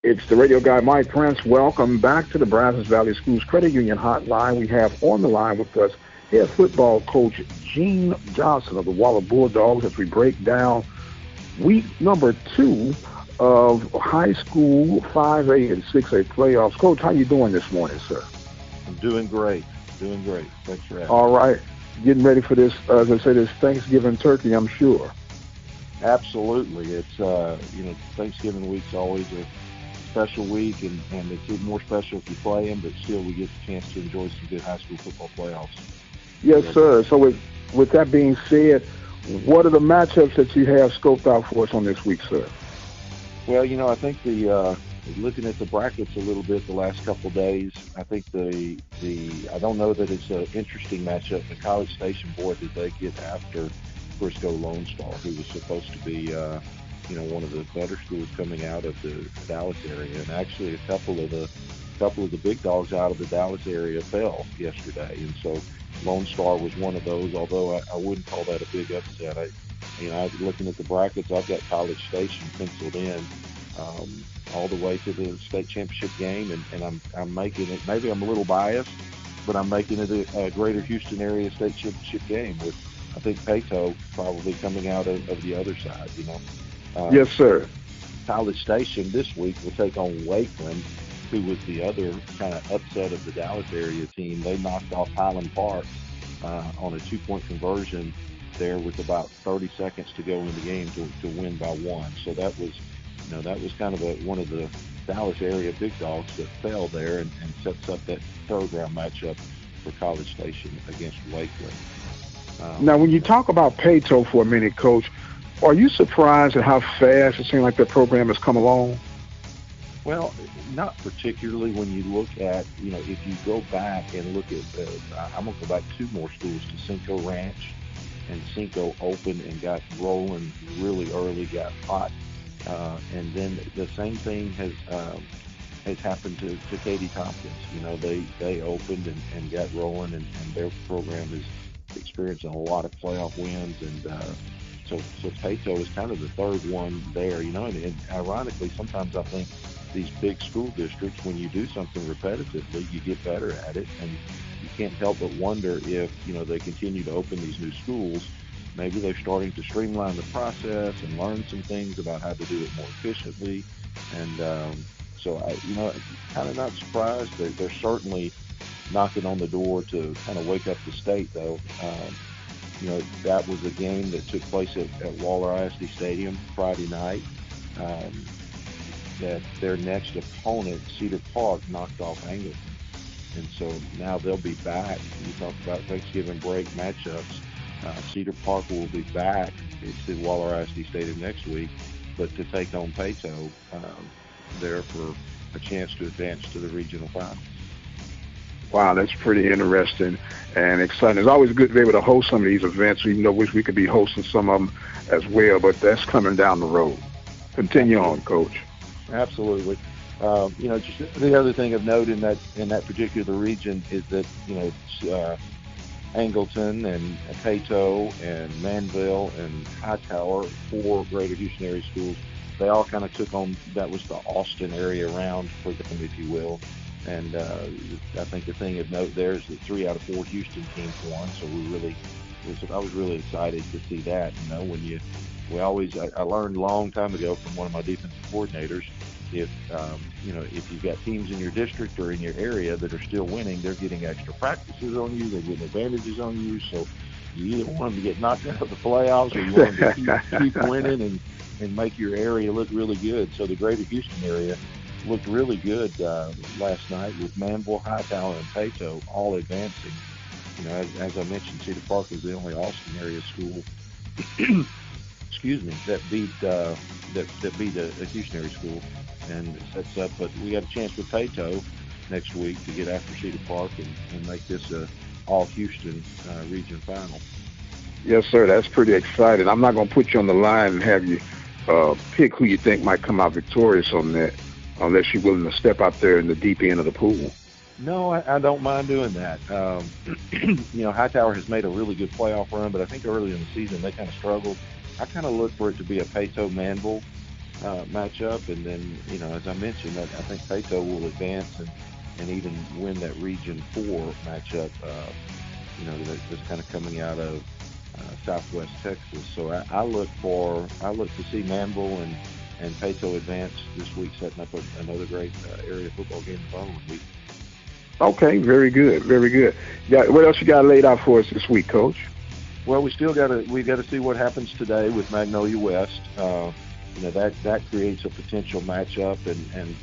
It's the radio guy, Mike Prince. Welcome back to the Brazos Valley Schools Credit Union Hotline. We have on the line with us head football coach Gene Johnson of the Waller Bulldogs as we break down week number 2 of high school 5A and 6A playoffs. Coach, how you doing this morning, sir? I'm doing great. Thanks for asking. All right. Getting ready for this, as I say, this Thanksgiving turkey, I'm sure. Absolutely. It's, Thanksgiving week's always a special week, and it's even more special if you play them, but still we get the chance to enjoy some good high school football playoffs. Yes, sir. So with that being said, what are the matchups that you have scoped out for us on this week, sir? Well, I think looking at the brackets a little bit the last couple of days, I think I don't know that it's an interesting matchup. The College Station, boy, did they get after Frisco Lone Star, who was supposed to be one of the better schools coming out of the Dallas area, and actually a couple of the big dogs out of the Dallas area fell yesterday, and so Lone Star was one of those. Although I wouldn't call that a big upset. Looking at the brackets, I've got College Station penciled in all the way to the state championship game, and I'm making it. Maybe I'm a little biased, but I'm making it a Greater Houston area state championship game with, I think, Pato probably coming out of the other side. Yes, sir. College Station this week will take on Wakeland, who was the other kind of upset of the Dallas area team. They knocked off Highland Park on a 2-point conversion there with about 30 seconds to go in the game to win by 1. So that was kind of one of the Dallas area big dogs that fell there, and sets up that third round matchup for College Station against Wakeland. Now, when you talk about Pato for a minute, Coach, are you surprised at how fast it seems like the program has come along? Well, not particularly when you look at, if you go back and look at, I'm going to go back 2 more schools to Cinco Ranch, and Cinco opened and got rolling really early, got hot, and then the same thing has happened to Katy Tompkins. They opened and got rolling, and their program is experiencing a lot of playoff wins, and so Pato is kind of the third one there, and ironically, sometimes I think these big school districts, when you do something repetitively, you get better at it, and you can't help but wonder if, they continue to open these new schools, maybe they're starting to streamline the process and learn some things about how to do it more efficiently, and so kind of not surprised. They're certainly knocking on the door to kind of wake up the state, though. That was a game that took place at Waller ISD Stadium Friday night. That their next opponent, Cedar Park, knocked off Angleton. And so now they'll be back. You talk about Thanksgiving break matchups. Cedar Park will be back to Waller ISD Stadium next week, but to take on Pato there for a chance to advance to the regional finals. Wow, that's pretty interesting and exciting. It's always good to be able to host some of these events, even though wish we could be hosting some of them as well, but that's coming down the road. Continue on, Coach. Absolutely. Just the other thing of note in that particular region is that, Angleton and Pato and Manville and Hightower, 4 Greater Houston area schools, they all kind of took on, that was the Austin area round for them, if you will. And I think the thing of note there is that 3 out of 4 Houston teams won. So I was really excited to see that. I learned a long time ago from one of my defensive coordinators, if you've got teams in your district or in your area that are still winning, they're getting extra practices on you, they're getting advantages on you. So you either want them to get knocked out of the playoffs, or you want them to keep winning and make your area look really good. So the Greater Houston area looked really good last night with Manville, Hightower, and Pato all advancing. As I mentioned, Cedar Park was the only Austin area school, that beat a Houston area school, and sets up. But we got a chance with Pato next week to get after Cedar Park and make this a all Houston region final. Yes, sir. That's pretty exciting. I'm not going to put you on the line and have you pick who you think might come out victorious on that, unless you're willing to step out there in the deep end of the pool. No, I don't mind doing that. Hightower has made a really good playoff run, but I think early in the season they kind of struggled. I kind of look for it to be a Pato Manville matchup. And then, as I mentioned, I think Pato will advance and even win that Region 4 matchup, that's kind of coming out of Southwest Texas. So I look to see Manville and Pato advance this week, setting up another great area football game the following week. Okay, very good, very good. What else you got laid out for us this week, Coach? Well, we got to see what happens today with Magnolia West. That creates a potential matchup, and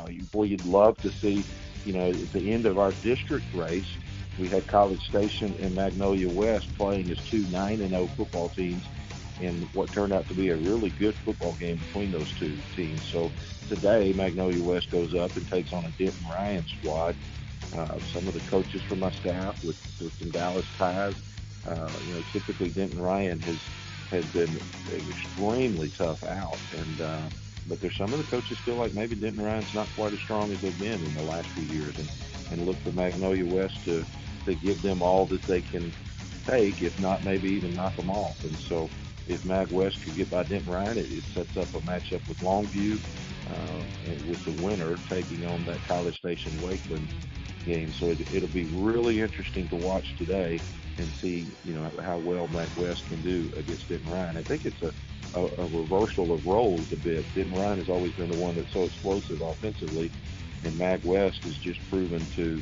you'd love to see. At the end of our district race, we had College Station and Magnolia West playing as two 9-0 football teams in what turned out to be a really good football game between those two teams. So today, Magnolia West goes up and takes on a Denton Ryan squad. Some of the coaches from my staff with some Dallas ties. Typically Denton Ryan has been extremely tough out, but there's some of the coaches feel like maybe Denton Ryan's not quite as strong as they've been in the last few years, and look for Magnolia West to give them all that they can take, if not maybe even knock them off. And so if Mag West could get by Denton Ryan, it sets up a matchup with Longview, and with the winner taking on that College Station Wakeland game. So it'll be really interesting to watch today and see, how well Mag West can do against Denton Ryan. I think it's a reversal of roles a bit. Denton Ryan has always been the one that's so explosive offensively, and Mag West has just proven to,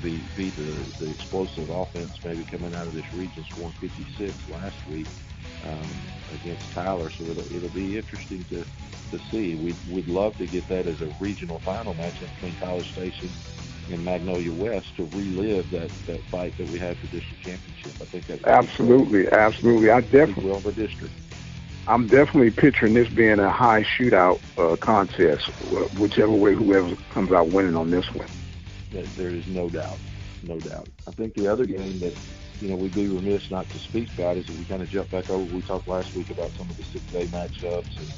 be the explosive offense, maybe coming out of this region, scoring 56 last week against Tyler. So it'll be interesting to see. We'd love to get that as a regional final matchup between College Station and Magnolia West to relive that fight that we had for district championship. I think that absolutely. Well, the district. I'm definitely picturing this being a high shootout contest, whichever way whoever comes out winning on this one. There is no doubt. I think the other game that we'd be remiss not to speak about is that we kind of jumped back over. We talked last week about some of the 6A matchups and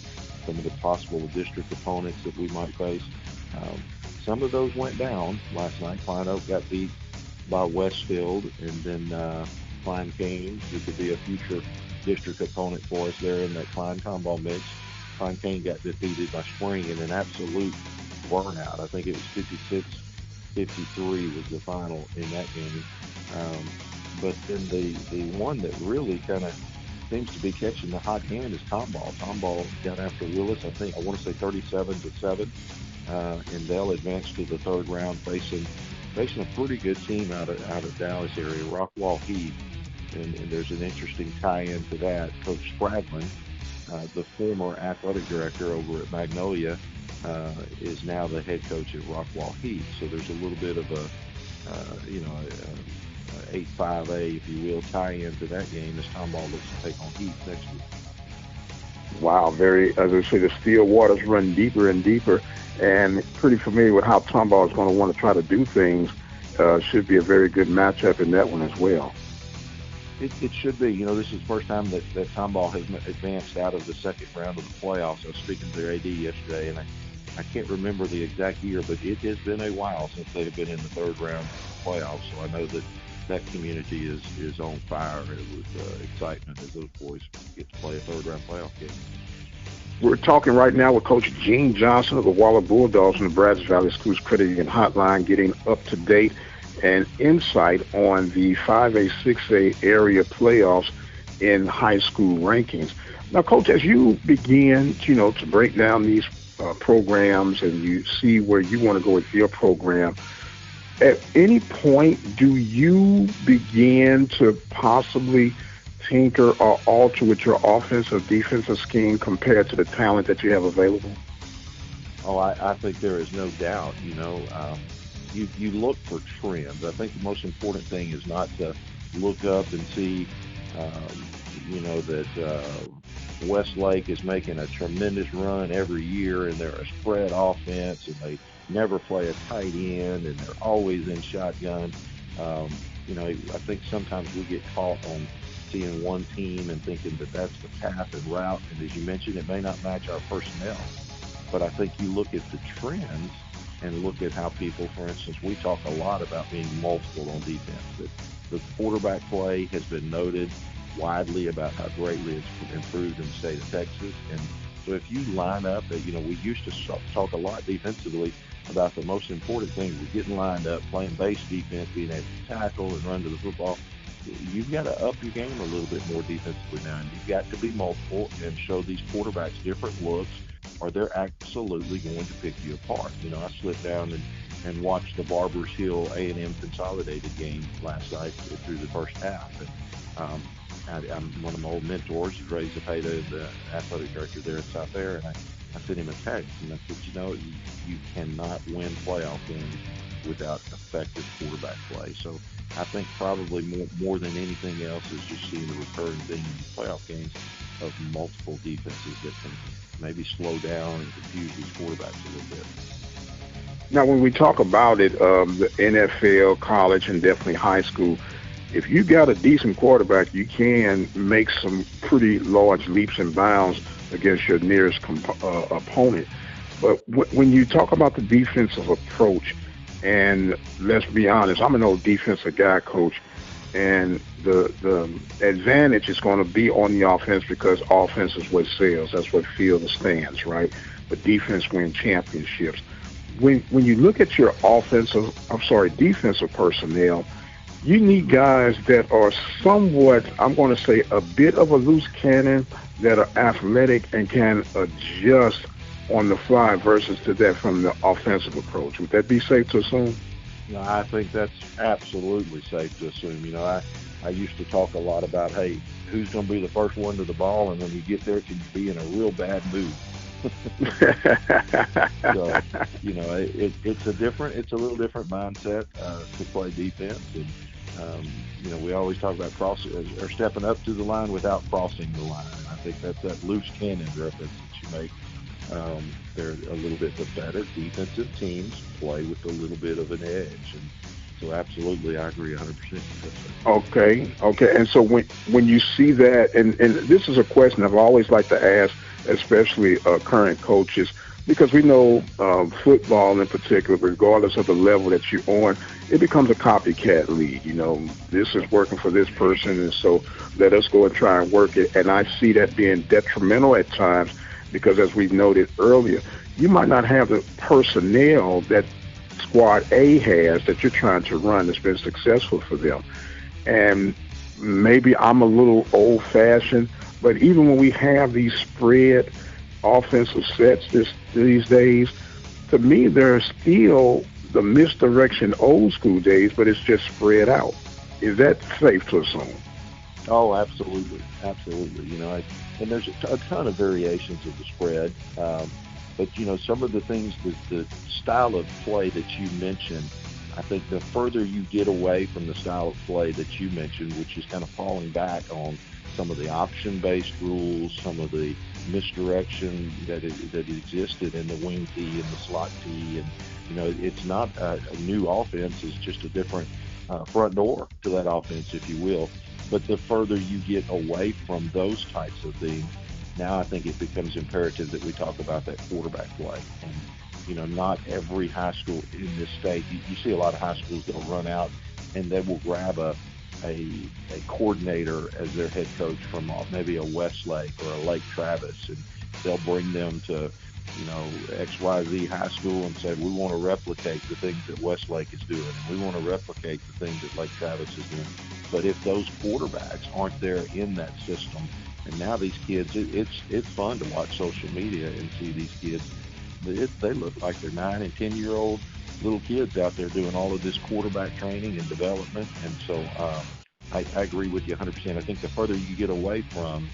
some of the possible district opponents that we might face. Some of those went down last night. Klein Oak got beat by Westfield, and then Klein Cain, who could be a future district opponent for us there in that Klein-Tomball mix. Klein Cain got defeated by Spring in an absolute burnout. I think it was 56-53 was the final in that game. But then the one that really kind of seems to be catching the hot hand is Tomball. Tomball got after Willis, I want to say 37-7. And they'll advance to the third round facing a pretty good team out of Dallas area, Rockwall Heath, and there's an interesting tie-in to that. Coach Spradlin, the former athletic director over at Magnolia, is now the head coach at Rockwall Heath. So there's a little bit of a 8-5A, if you will, tie-in to that game as Tomball looks to take on Heath next week. Wow, as I say, the still waters run deeper and deeper, and pretty familiar with how Tomball is going to want to try to do things. Should be a very good matchup in that one as well. It should be. This is the first time that Tomball has advanced out of the second round of the playoffs. I was speaking to their AD yesterday, and I can't remember the exact year, but it has been a while since they've been in the third round of the playoffs. So I know that community is on fire with excitement as those boys get to play a third round playoff game. We're talking right now with Coach Gene Johnson of the Waller Bulldogs on the Brazos Valley Schools Credit Union Hotline, getting up to date and insight on the 5A, 6A area playoffs in high school rankings. Now, Coach, as you begin, to break down these programs and you see where you want to go with your program, at any point do you begin to possibly tinker or alter with your offensive defensive scheme compared to the talent that you have available? Oh, I think there is no doubt. You look for trends. I think the most important thing is not to look up and see, that Westlake is making a tremendous run every year and they're a spread offense and they never play a tight end and they're always in shotgun. I think sometimes we get caught on seeing one team and thinking that that's the path and route. And as you mentioned, it may not match our personnel. But I think you look at the trends and look at how people, for instance, we talk a lot about being multiple on defense. That the quarterback play has been noted widely about how greatly it's improved in the state of Texas. And So if you line up, we used to talk a lot defensively about the most important thing was getting lined up, playing base defense, being able to tackle and run to the football. You've got to up your game a little bit more defensively now, and you've got to be multiple and show these quarterbacks different looks, or they're absolutely going to pick you apart. I slipped down and watched the Barbers Hill A&M Consolidated game last night through the first half. And I'm one of my old mentors, Ray Zapata, the athletic director there at South Air, and I sent him a text, and I said, you cannot win playoff games without effective quarterback play. So I think probably more than anything else is just seeing the recurring thing in the playoff games of multiple defenses that can maybe slow down and confuse these quarterbacks a little bit. Now, when we talk about it, the NFL, college, and definitely high school, if you got a decent quarterback, you can make some pretty large leaps and bounds against your nearest opponent. But when you talk about the defensive approach, and let's be honest, I'm an old defensive guy, Coach, and the advantage is going to be on the offense because offense is what sells. That's what fills the stands, right? But defense wins championships. When you look at your defensive personnel, you need guys that are somewhat, I'm going to say, a bit of a loose cannon, that are athletic and can adjust on the fly versus to that from the offensive approach. Would that be safe to assume? No, I think that's absolutely safe to assume. I used to talk a lot about, hey, who's going to be the first one to the ball, and when you get there, can you be in a real bad mood? So, it's a little different mindset to play defense, and we always talk about stepping up to the line without crossing the line. I think that's that loose cannon reference that you make. They're a little bit the better defensive teams play with a little bit of an edge, and so absolutely, I agree 100%. Okay. And so when you see that, and this is a question I've always liked to ask, especially current coaches, because we know football in particular, regardless of the level that you're on, it becomes a copycat league. This is working for this person, and so let us go and try and work it. And I see that being detrimental at times because, as we noted earlier, you might not have the personnel that Squad A has that you're trying to run that's been successful for them. And maybe I'm a little old-fashioned, but even when we have these spread offensive sets these days, to me, they're still the misdirection old school days, but it's just spread out. Is that safe to assume? Oh, absolutely. And there's a ton of variations of the spread. But, some of the things, the style of play that you mentioned, I think the further you get away from the style of play that you mentioned, which is kind of falling back on some of the option-based rules, some of the misdirection that existed in the wing tee and the slot tee, and it's not a new offense; it's just a different front door to that offense, if you will. But the further you get away from those types of things, now I think it becomes imperative that we talk about that quarterback play. And not every high school in this state. You see a lot of high schools that'll run out and they will grab a coordinator as their head coach from maybe a Westlake or a Lake Travis, and they'll bring them to XYZ high school and say, we want to replicate the things that Westlake is doing, and we want to replicate the things that Lake Travis is doing. But if those quarterbacks aren't there in that system, and now these kids, it's fun to watch social media and see these kids. They look like they're 9 and 10-year-old little kids out there doing all of this quarterback training and development. And so I agree with you 100%. I think the further you get away from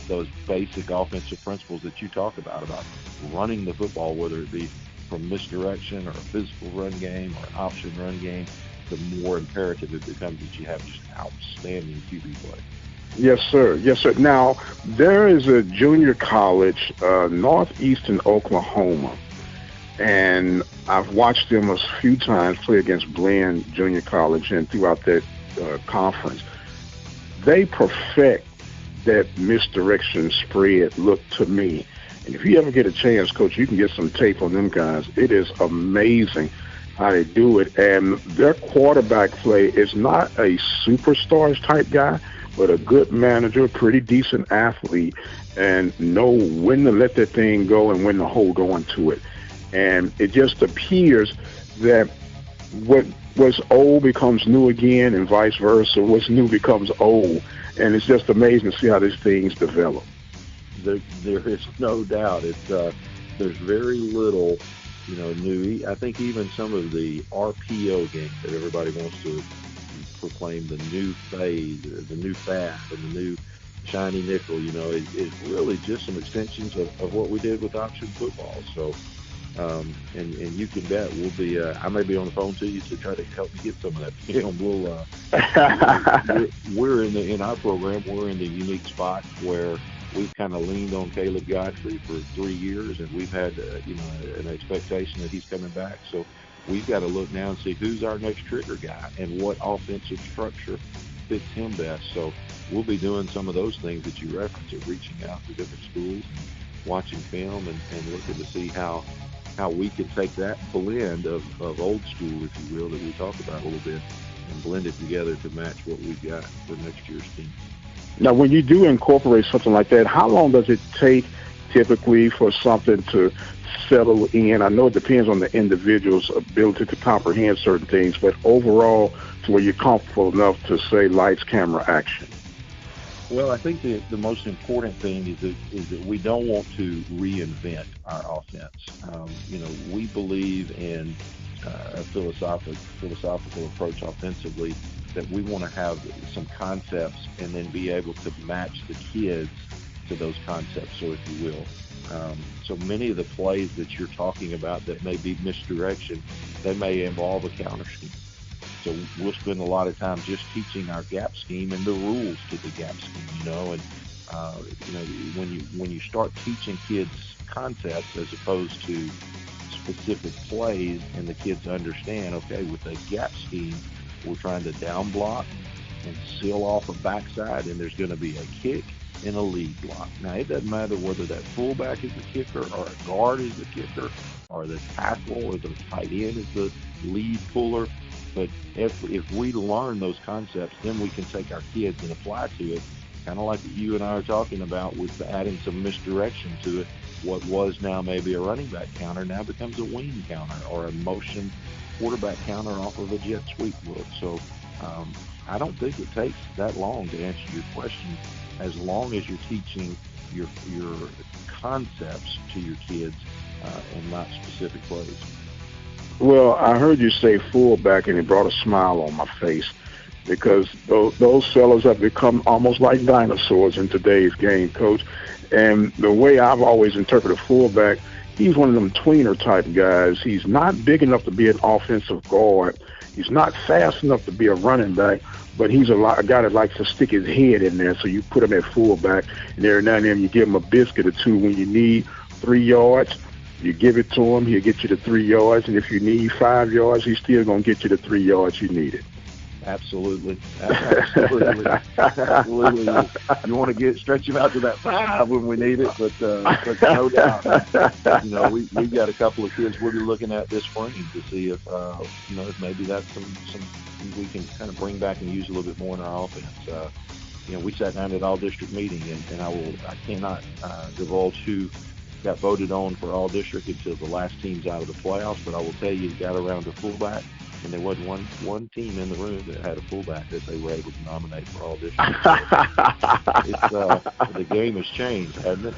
those basic offensive principles that you talk about running the football, whether it be from misdirection or a physical run game or an option run game, the more imperative it becomes that you have just outstanding QB play. Yes, sir. Now, there is a junior college, Northeastern Oklahoma, and I've watched them a few times play against Glenn Junior College and throughout that conference. They perfect that misdirection spread look to me. And if you ever get a chance, Coach, you can get some tape on them guys. It is amazing how they do it. And their quarterback play is not a superstars type guy, but a good manager, pretty decent athlete, and know when to let that thing go and when to hold on to it. And it just appears that what was old becomes new again, and vice versa. What's new becomes old, and it's just amazing to see how these things develop. There is no doubt. There's very little, new. I think even some of the RPO games that everybody wants to proclaim the new phase, or the new fad, and the new shiny nickel, is really just some extensions of what we did with option football. So, and you can bet we'll be. I may be on the phone to you to try to help me get some of that film. We're in our program. We're in the unique spot where we've kind of leaned on Caleb Godfrey for 3 years, and we've had an expectation that he's coming back. So we've got to look now and see who's our next trigger guy and what offensive structure fits him best. So we'll be doing some of those things that you referenced, of reaching out to different schools, and watching film, and looking to see how we can take that blend of old school, if you will, that we talked about a little bit, and blend it together to match what we've got for next year's team. Now, when you do incorporate something like that, how long does it take typically for something to settle in? I know it depends on the individual's ability to comprehend certain things, but overall, to where you're comfortable enough to say lights, camera, action. Well, I think the most important thing is that we don't want to reinvent our offense. We believe in a philosophical approach offensively, that we want to have some concepts and then be able to match the kids to those concepts, so if you will. So many of the plays that you're talking about that may be misdirection, they may involve a counter scheme. So we'll spend a lot of time just teaching our gap scheme and the rules to the gap scheme, and when you start teaching kids concepts as opposed to specific plays, and the kids understand, okay, with the gap scheme, we're trying to down block and seal off a backside, and there's going to be a kick and a lead block. Now, it doesn't matter whether that fullback is the kicker, or a guard is the kicker, or the tackle or the tight end is the lead puller. But if we learn those concepts, then we can take our kids and apply to it, kind of like you and I are talking about, with adding some misdirection to it. What was now maybe a running back counter now becomes a wing counter, or a motion quarterback counter off of a jet sweep look. So I don't think it takes that long to answer your question, as long as you're teaching your concepts to your kids, and not specific plays. Well, I heard you say fullback, and it brought a smile on my face, because those fellas have become almost like dinosaurs in today's game, Coach. And the way I've always interpreted fullback, he's one of them tweener type guys. He's not big enough to be an offensive guard. He's not fast enough to be a running back, but he's a guy that likes to stick his head in there. So you put him at fullback, and every now and then you give him a biscuit or two when you need 3 yards. You give it to him, he'll get you to 3 yards, and if you need 5 yards, he's still going to get you the 3 yards you needed. Absolutely. Absolutely. You want to stretch him out to that 5 when we need it, but no doubt. We've got a couple of kids we'll be looking at this spring to see if maybe that's some we can kind of bring back and use a little bit more in our offense. We sat down at all district meeting, and I cannot divulge who got voted on for all district until the last team's out of the playoffs, but I will tell you, it got around to fullback, and there wasn't one team in the room that had a fullback that they were able to nominate for all district. The game has changed, hasn't it?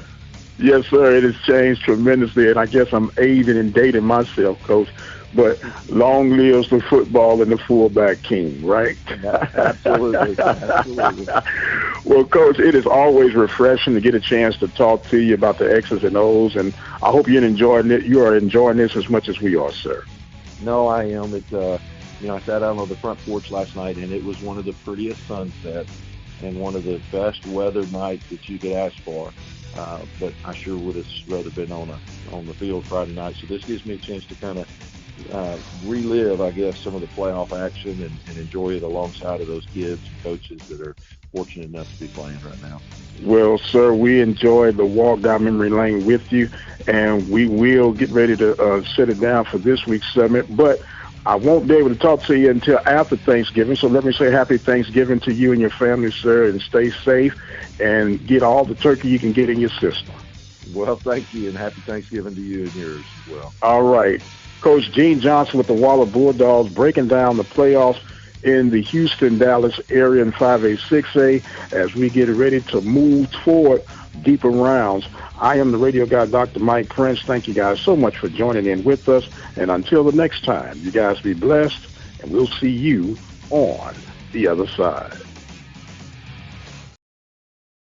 Yes, sir. It has changed tremendously, and I guess I'm aging and dating myself, Coach. But long lives the football and the fullback king, right? Absolutely. Absolutely. Well, Coach, it is always refreshing to get a chance to talk to you about the X's and O's, and I hope you're enjoying it. You are enjoying this as much as we are, sir. No, I am. I sat out on the front porch last night, and it was one of the prettiest sunsets and one of the best weather nights that you could ask for. But I sure would have rather been on the field Friday night. So this gives me a chance to kind of relive, I guess, some of the playoff action and enjoy it alongside of those kids and coaches that are fortunate enough to be playing right now. Well, sir, we enjoyed the walk down memory lane with you, and we will get ready to set it down for this week's summit. But I won't be able to talk to you until after Thanksgiving, so let me say happy Thanksgiving to you and your family, sir, and stay safe and get all the turkey you can get in your system. Well, thank you, and happy Thanksgiving to you and yours as well. All right. Coach Gene Johnson with the Waller Bulldogs breaking down the playoffs in the Houston-Dallas area in 5A, 6A as we get ready to move toward deeper rounds. I am the radio guy, Dr. Mike Prince. Thank you guys so much for joining in with us. And until the next time, you guys be blessed, and we'll see you on the other side.